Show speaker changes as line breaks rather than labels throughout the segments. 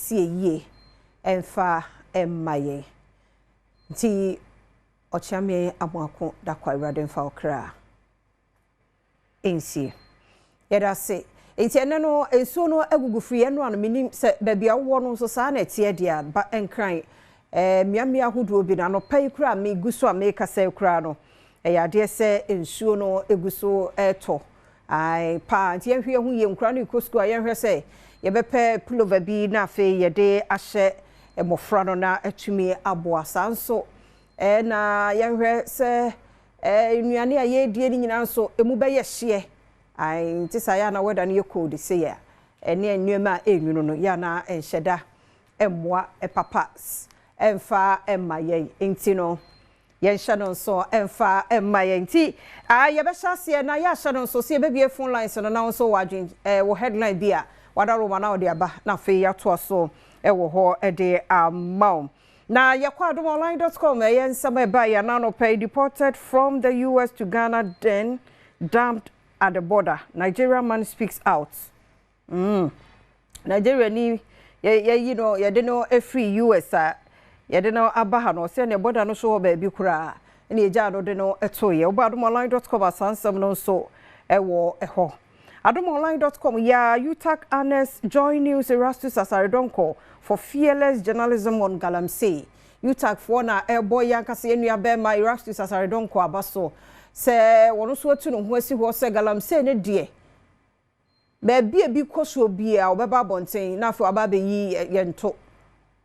ensie ye emfa emmaye nti ochame amwako dakwa irade mfa okra ensie yeda se enti ene no ensuo no agugufri eno an minim se bebia wo no so sa na tie dia ba enkran miamia hodo bi na no pai kura me guso a me kasa kura no ya de se ensuo no eguso eto ai pa nti ehwe hu ye nkura no ikosko a ye hwe se ye bepe pullover bi na afi ye de ahye emofra no na atumi aboa sanso na ye hwe se nnuane a ye die ni nyina nso emu be ye hye ai nti sa ya na weda no ye code se ya ene nnuama enwunu no ya na enhyeda emmoa papas emfa emmaye nti no ye hye so emfa emmaye nti ye be hyase na ye hye no so se be bie phone lines no na so wadwen wo headline bi a wada roma na ode aba na fe ya to so wo ho de amount na yakwa adomonline.com ye nsama ba ya na no pay deported from the US to Ghana, then dumped at the border. Nigerian man speaks out. Nigeria ni you know ye de no free US ye de no abaha no se ne border no so ba bi kura na ye ja no de no eto ye adomonline.com asansam no so ewo eho adomonline.com ya UTAC Anes join news Erastus Asaredonko for fearless journalism on Galamsey. UTAC for na boy yankase enua be ma Erastus Asaredonko abaso se wono so atu no ho asi ho se Galamsey ne de ba bia bi koso bia obeba bonten na afo aba be yi yento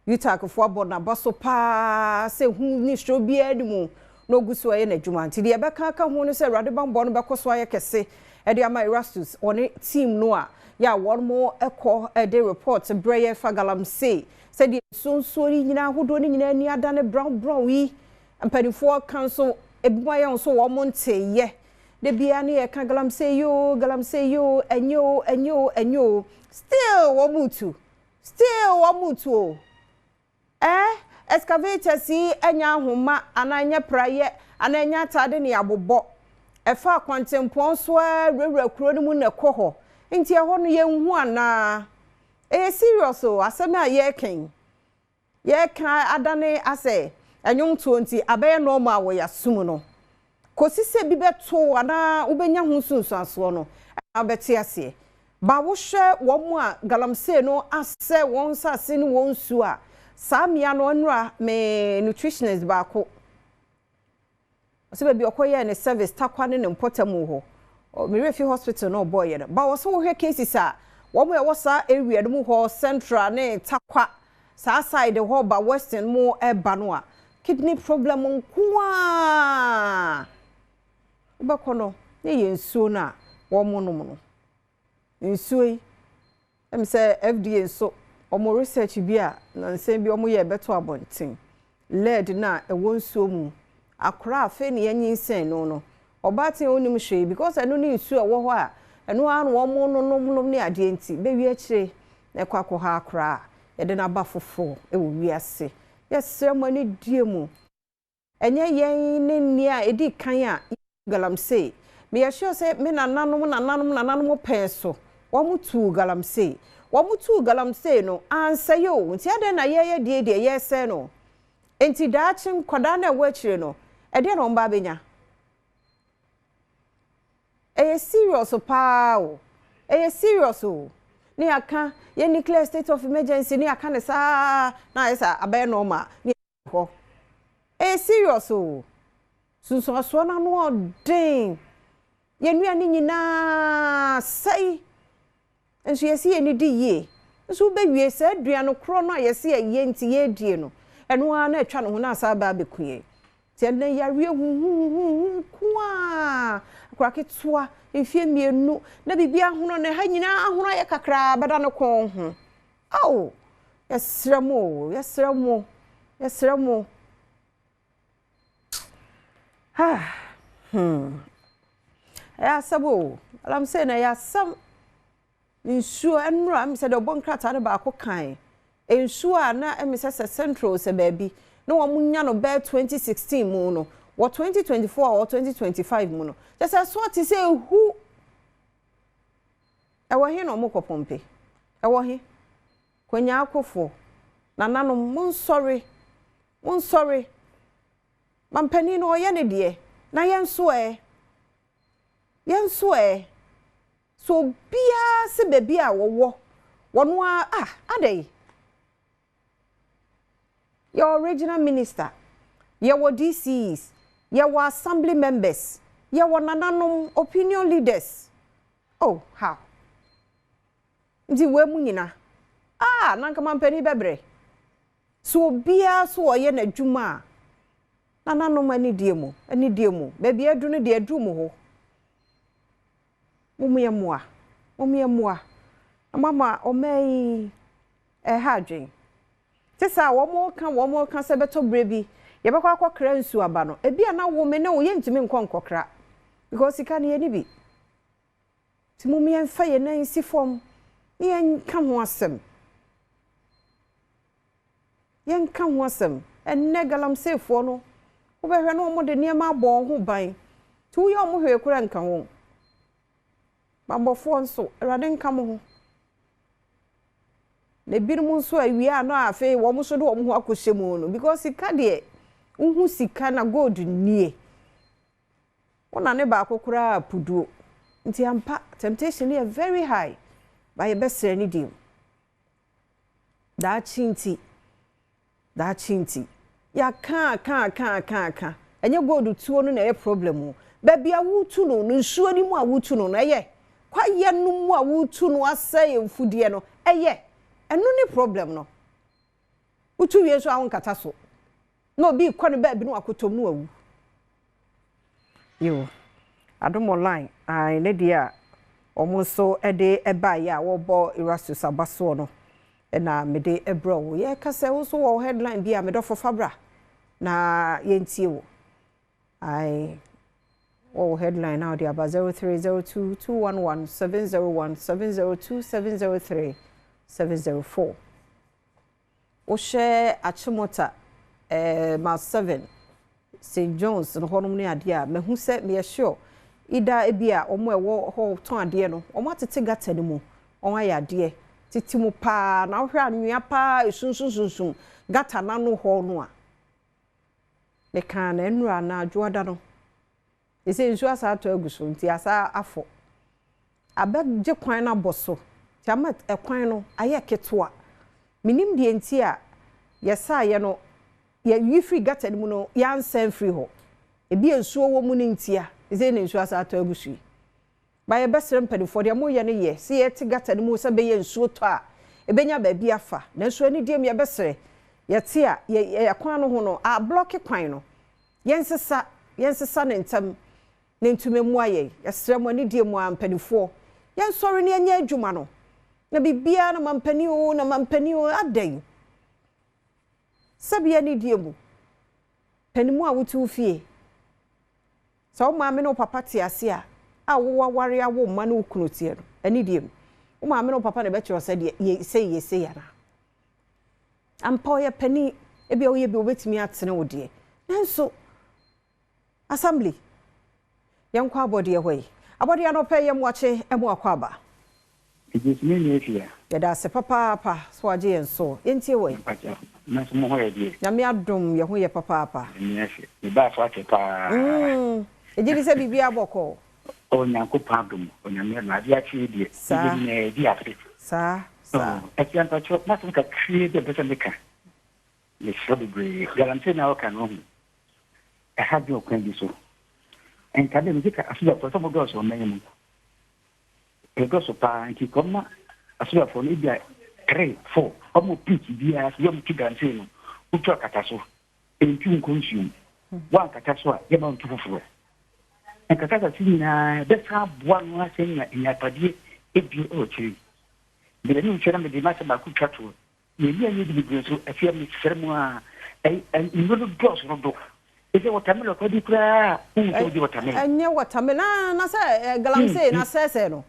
UTAC for abona baso pa se hu ni stro bia dimu no guso ye na dwuma nti de be kan ho no se rade bambo no be koso aye kese e de ama Erastus one team no a ya one more echo de report breye fa Galamsey said the so nyina hodo ni nyina ni adane brown wi ampanifo council ebuaye so wo monte ye de bia na ye ka Galamsey yo enyo still wo mutu excavator si anya homa ananya praye ananya tade ne abobọ efa kwantempon so rewura kuro ni mu na koho nti ho no ye hu ana serious o asem a ye kan adane ase enwum to nti abaye normal wo yasum no kosi se bi beto ana ubenya hu sunsu aso no abeti ase ba wo hwe wo mu a Galamsey no ase won sase ni won su a samia no nura me nutritionist ba ko ose bi okoye ne service takwa ne mpotamu ho me refi hospital no boy no ba wo so wo hwe cases a wo mo e wo sa area no mu ho central ne takwa sa side ho ba western mu e ba no a kidney problem nkoa ba kono ne ye nsuo na wo mo no no nsuo yi em say FDA so omo research bi a na nsem bi omo ye beto abonten lead na e wo nsuo mu akra afa ne yanyin sen no obate onim hwe because eno ne nsuo wo ho a eno anu wo mo no nom ne ade nti be wi akire na kwakọ ha akra ye de na ba fofo e wo wi ase yesre mo ne die mu enye yen ne ni a edi kan a Galamsey me ye sure say me nananom peso wo mutu Galamsey no ansa yo nti ade na ye die ye se no enti daachim kwada na wo akire no e de no mba benya serious pa o serious o ni aka ye nuclear state of emergency ni aka ne sa na isa abaye normal ni ho serious o sunso aso na no den ye nua ni nyina sai enso ye si eni di ye nso be wie se adua no kro no ye se ye nti ye die no eno a na atwa no ho na asa ba bekue ti ene yare hu kwa akraketua efie mienu na bibia hono ne ha nyina ahono ye kakra bada no kon ho aw yesremo ya sabo alam say na ya sam nsuo enura am say de bonkrata ne ba ko kan nsuo a na em say central se baby no wo munya no be 2016 mu no wo 2024 or 2025 mu no just as what say who e wo he no mo kopompe e wo he Kwanya akofo. Nananom monsori. Mampani no ye ne de. Na yenso so bia se bebi a wo wono adai your regional minister your DCs your assembly members your nananom opinion leaders oh how ndi we mu nyina nanka mampani bebre so bia so ye na dwuma nananom ani die mu bebi adu ne de adu mu ho Mumia mama omei hadwen tesa wo mo kan se beto brebi ye bekwa akokra nsu aba no ebia na wo me ne wo ye ntimi nkokra because sika ne ye ni bi ti mumia mfa ye nan si fom ye nka ho asem enne galam sefo no wo behwe no mo de niam abo ho ban ti wo ye mo hwe kura nka ho Mabofo nso erade nka mo ho na birum nso awia no afi wo mo so do wo ho akose mu no because sika de unhu sika na gold nie wona ne ba akokura puduo nti ampa temptation is very high by best any dim da chinti ya ka enye gold tuo no na e problem ba bia wutu no nsuo ni mu a wutu no na ye kwa ye no mu a wutu no asay mfudie no eye eno ni problem no wutu wie so ahonkata so no bi kwa no ba bi no akotom no awu yo Adom online ne dia omo so ede eba ya wo bo irasu sabaso no na mede ebro ye kasa wo so wo headline bi a mede fofabra na yentie wo headline now the about 0302211701702703 o share achimota ma 7 St John's no honum ne ade a mehu se me sure ida ebia omo ewo ho ton ade no omo atete gata ne mu on aya ade titimu pa na hwe anwea pa esunsunsunsun gata na no ho no a me kan na enura na adwoda no ese nsu asa to aguso nti asa afo abegye kwan na boso ti ama ekwan no aye ketoa minim die nti a yesa ye no ye yifri gata mu no ya nsan free ho ebi ensuo wo mu nti a ese ne nsu asa to aguso ba ye besere mpadifo de mo ye ne ye se ye ti gata mu se be ye nsuo to a ebenya ba bi afa na nsuo ne die ye besere ye ti a ye kwan no ho no a block kwan no yensesa ne ntam ne ntume mu aye yesere mo ne die mu ampanifo yensori ne anya adwuma no na bibia na mampani o adan sabia ne die mu panimu a wutu fie so maame no papa ti ase a wo ware awo ma no kunu tie no ani die mu wo maame no papa ne be kiro se de ye se ya na ampa ye pani ebi o ye bi obetimi atene wo de nanso assembly yankwa abode hoyi abode ya no pe yem wache emu akwaba
ejisime ni efia
yeda se papa so age yenso yentie hoyi
na so mo hoye die
na me adom ye ho ye papa
ni efe ni ba fa ke pa
ejiri se bibia aboko
onyankopa adom onyame na dia chi die ni di afri
sa
efian ta cho na so ka create the better maker le should be guarantee na o kan no e ha bi o kan bi so en kade muzika asuba for some girls on menu e go so pa anki koma asuba for ni bia 3 4 omo pitch bia yom ti guarantee no uto kata so en tu consume wa kata so ya ma ntu fufuro en kata ta na be sa bua no asenya nyapade e bi o chiri bele ni chera me di ma ba ku twato ye ni di bi so afia mi sermo a no girls no do ese watermelon ko di kura ko di watermelon
anya watermelon na se galamse na sese no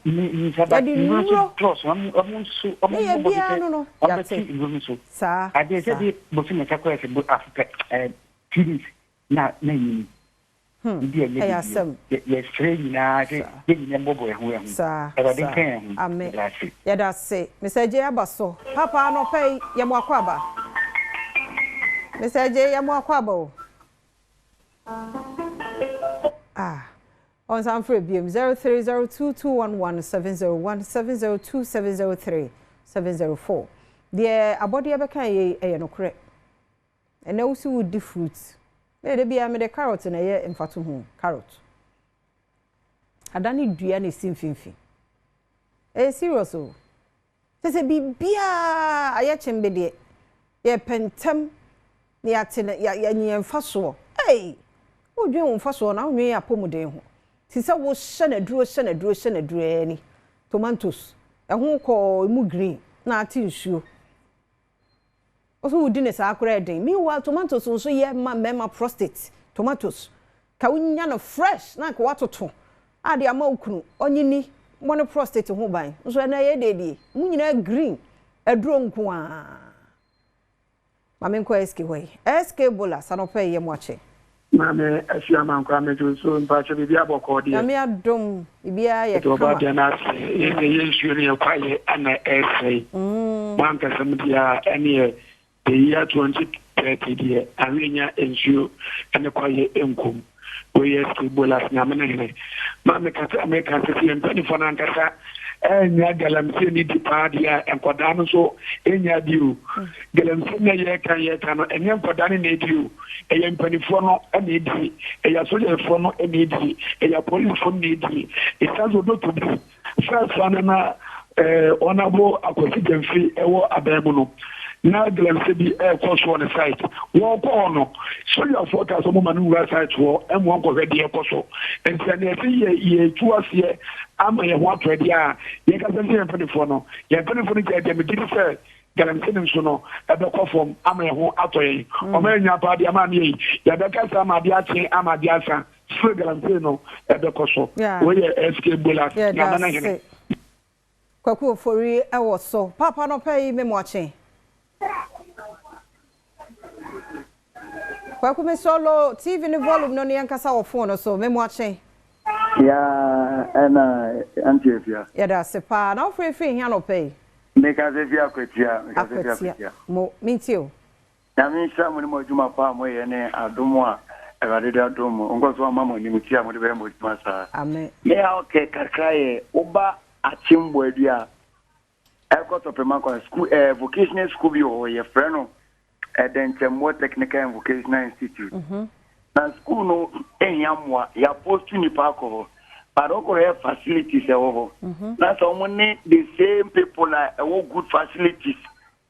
ni saba ni trust amunsu
no
yate
sa
ade se di bofina ka ko ese africa tidis na ni
Ayasem.
Yes, train na ye mbobo ehu.
Sa.
Amen.
Yada say. Mr. J abaso. Papa no pay yamo akwaba. Mr. J yamo akwaba. On some free BM 0302211701702703 the abodi abeka ye no kre and also would the fruits me be am the carrot na ye mfato ho carrot adani dua na simfinfi serious o se bibia aye chembe de ye pentem ne ate na ya nyemfa so odwen wo mfa so na onwen apomuden ho ti se wo hye na duro ni tomatoes ho ko mu green na ati nsuo oso wudi ne sa akora eden meanwhile tomatoes nso ye mema prostate tomatoes ka wonya no fresh na ka watoto ade ama okunu onyini mo no prostate ho ban nso na ye dedie mu nyina green aduro nko a mamenko SK hoy SK bola sanope ye moache
Mame asiama nkwa mejo so mpacho bibia abokodi
ya me adom bibia ye
kama to ba dia na ye nsuo ne kwaye ana essay manka samdia ene the year 2030 die awenya nsuo ene kwaye enkom we skibola nyamene ne mame kata america se mpani fona nkasa enya galamse ni dipadia enkoda no so enya diu galamse na ye kan no enya enkoda ne diu eya mpanifo no ene di eya sojeefo no ene di eya police no ene di isazo do to do first one na honorable akwati gemfi ewo abemu no na galamse bi course on the site wo ko no so your forecast mo manu ra site wo emo ko hwede e koso enti na ye tuase ama ye ho atwede a ye ka se ye mpanifo no ye mpanifo no je de me di se galamse nso no ebe ko fom ama ye ho atoye o ma nya pa de ama ne ye be ka sa ama de ache ama de asa so galamse no ebe koso we ye SK bola na mana hene
kwaku ofori ewo so papa no pay me mo ache kwaku me solo TV ni volume no ne yankasa wo phone so me mo ache
ya ana antiefia
ya da se pa na ofri hia no pay
meka se fia kwatia
mo mintio
na mi sha mo ni mo juma pa mo ye ne adomo a ewade da adomo ngo so mama ni mutia mo de be mo juma sa
amen
me a okay kakraye oba achimbo adua got of a school vocational school bi o ye freno Denchemwo Technical and Vocational Institute na school no ehiamwa ya post ni parko but oko have facilities e wo na so money the same people like good facilities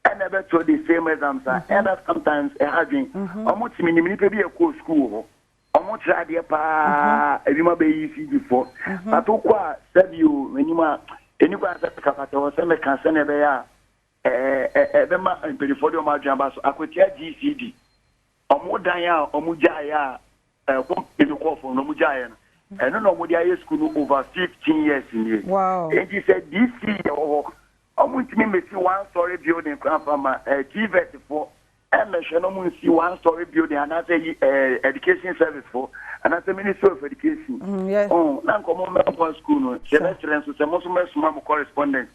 and never to the same exams and sometimes having almost minimum pe bi e ko school ho almost ade pa ebima be yi before but okwa said you wenima anybody that kapata o se me kan se ne be ya bema perifodio ma djamba so akwetia GCD omudan ya omugya ya ko ko for no mugya ya no no omudi aye school no over 15 years in here
wow
and he said this year omutimi me see one story building from TVET for and me no mun see one story building and that's education service for and that's the Ministry of Education oh na komo me school no semester so se mo so me suma correspondent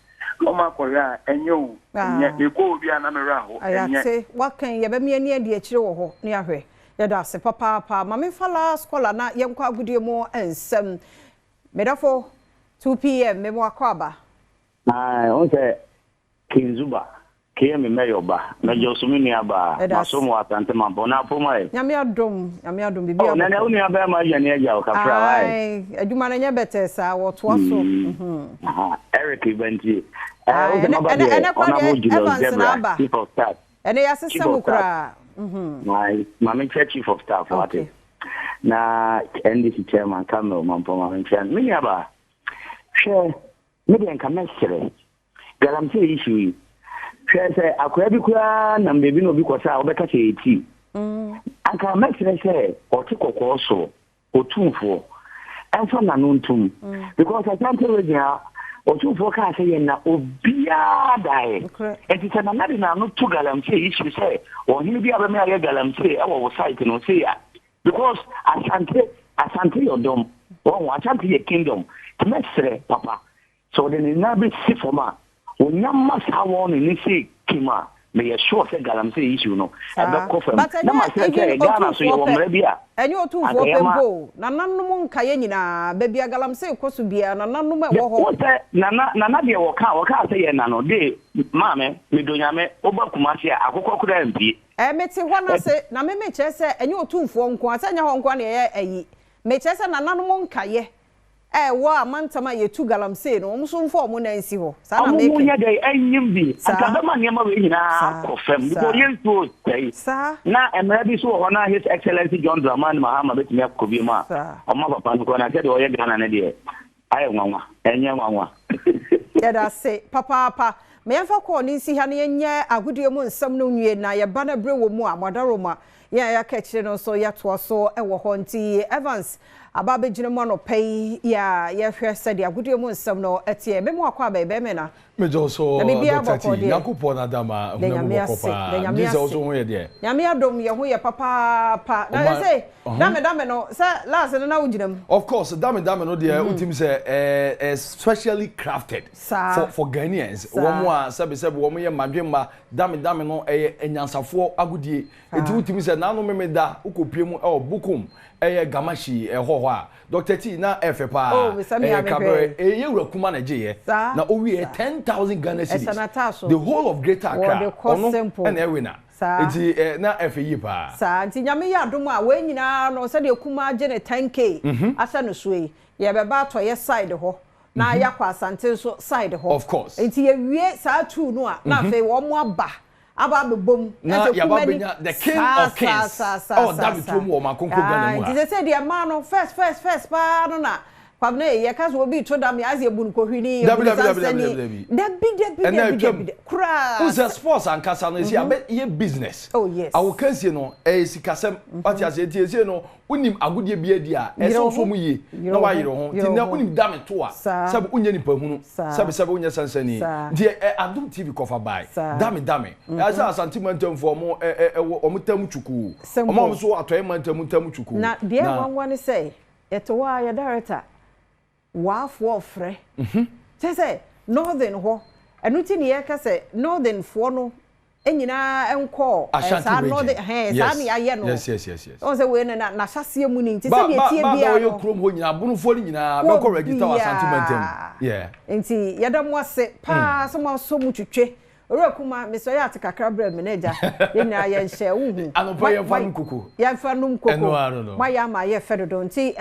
Oma Korea enyo nya eko obi anamera ho
ayate wakan ye be me ani ade akire wo ho ne ahwe ye da se papa ma me fala scholar na ye nkwa agudie mo ensem medafo 2 pm me mo akwaba
on se kinzuba kiyeme meyoba mejo sumini aba masomo atante mambo na poma
nyame adom bibia
na na uni aba ma ya ne aja o kafra wai
aduma na nya bete sa wo to so
Eric Ibenti chief of staff
ene ya system kura
my chief of staff what na NDC chairman Kamel mampo ma mention mini aba she media kamesere galamse issue say akwa bi kura na mbebi no bi kwasa obeka che eti anka mesere say otikokko so otumfo enfa na nuntum because I can't tell you otumfo ka say na obia dai enti say na na no to galamse issue say o hini bi abame aye galamse e wo site no say ya because asante Asante Adom wo Asante ye kingdom mesre papa so the na be si forma onyama sa won ni si kima me ye sure say galamsey issue no e be kofam na ma say Ghana so ye wo mra bia
enyo otumfo pempo na nanum nka ye nyina ba bia galamsey koso bia na nanum e wo ho
na de wo ka say ye na no de maame me donyame oba kumase akokọ kura mbi
meti ho na se na me che se enyo otumfo nko asanya ho nko na ye ayi me che se na nanum nka ye wo amantama yetu galamsey no omso mfo mo na nsi ho sa na make
omunya dey anyim bi akadama niam we nyina kofam because yentu say na emra bi so ho na his excellency John Dramani Mahama betimi akobi ma oma papa nko na say de oye Ghana na de aye nwanwa enye nwanwa
ya da say papa me yemfa ko ni nsi ha na yenye agudie mu nsam no nwie na ye ba na bre wo mu amodaroma ya ka kire no so ya to so e wo ho nti Evans ababe gine mo no pay ya hwe se de agudie mu nsam no etie me mu akwa ba be me na
me jo so Dr. T Yakupon Adama
na
papa this also ho ye de
nyame Adom ye ho ye papa na say dame no say last na wujinam
of course dame no de utim say specially crafted for Ghanaians wo a sebe wo ye madwemma dame no enyansafo agudie enti utim say na no memeda ukopie mu bukum gamashi ho a Dr. T na efepa kabere yewura kuma na gye na owie 10,000 Ghana cedis the whole of Greater Accra ono na ewina enti na efeyi pa
sa enti nyame ya Adom a we nyina no se de kuma gye ne 10k asa no so yi ye beba to ye side ho na yakwa Asante so side ho
of course
enti ye wie sa tu no a na fe wo mo aba bom
na yababenya the king of kings that be too mo makonko Ghana mu
enti se de ma no first pa no na kwabna ye ka so obi to dam ya ze bu nko hwini dabi kura
uza sports and kasa no sia ye business
oh yes
awo kansie no sikasem pati ase tie no unim agudie bia dia so mu ye na wa yire ho ti na unim dam to a sabe unye nipa hunu sabe unye sansani di Adom TV cover by dame asa Asante mantamfo mo omutam chuku omo so atoye mantam chuku
na dia wanwan say eto wa ya director wafo frɛ say northern ho enuti ne ye ka say northern fo no enyina enko sa northern sa ne aye no
yes
on say we na hyase mu ni nti say de tie bia
no ba krom ho nyina bunu fo ni nyina be ko register wa Asante mantam
nti yadam wase pa so mo so mu twetwe ore kuma me so ya atakakra bra manager ye na ye nhye wo hu
anopa ye fa num koko
ma ya ma ye fedodo nti